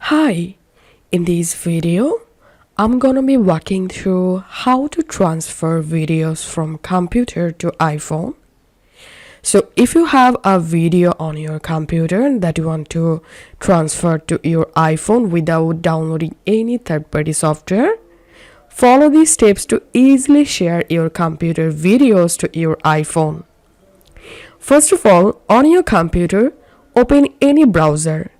Hi, in this video, I'm gonna be walking through how to transfer videos from computer to iPhone. So if you have a video on your computer that you want to transfer to your iPhone without downloading any third-party software, follow these steps to easily share your computer videos to your iPhone. First of all, on your computer, open any browser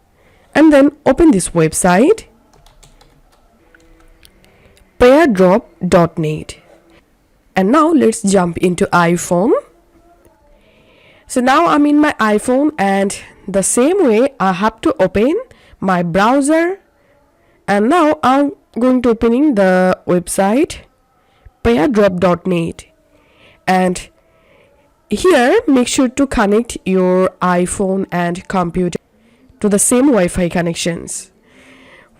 and then open this website pairdrop.net. And now let's jump into iPhone. So now I'm in my iPhone, and the same way I have to open my browser, and now I'm going to opening the website pairdrop.net. And here make sure to connect your iPhone and computer to the same Wi-Fi connections.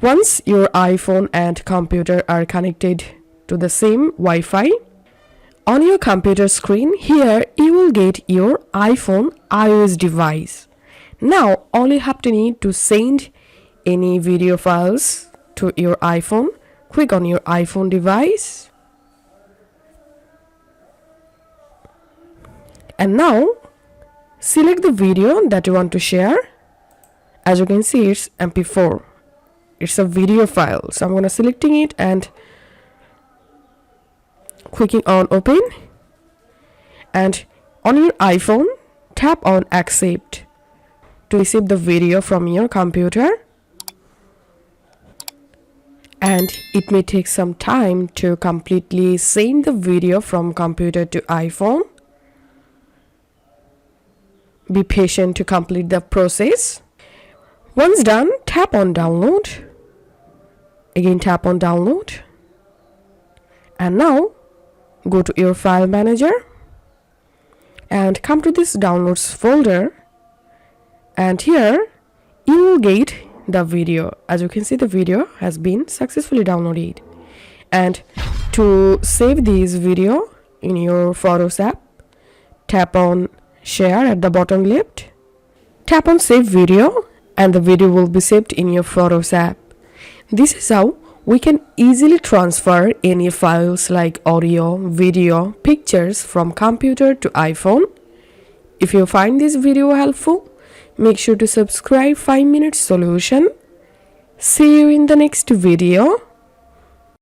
Once your iPhone and computer are connected to the same Wi-Fi, on your computer screen here you will get your iPhone iOS device. Now all you have to need to send any video files to your iPhone, click on your iPhone device, and now select the video that you want to share. As you can see, it's MP4. It's a video file. So I'm going to selecting it and clicking on open. And on your iPhone, tap on accept to receive the video from your computer. And it may take some time to completely send the video from computer to iPhone. Be patient to complete the process. Once done, tap on download. Again, tap on download. And now go to your file manager and come to this downloads folder. And here you will get the video. As you can see, the video has been successfully downloaded. And to save this video in your Photos app, tap on share at the bottom left. Tap on save video, and the video will be saved in your Photos app. This is how we can easily transfer any files like audio, video, pictures from computer to iPhone. If you find this video helpful, make sure to subscribe 5 Minute Solution. See you in the next video.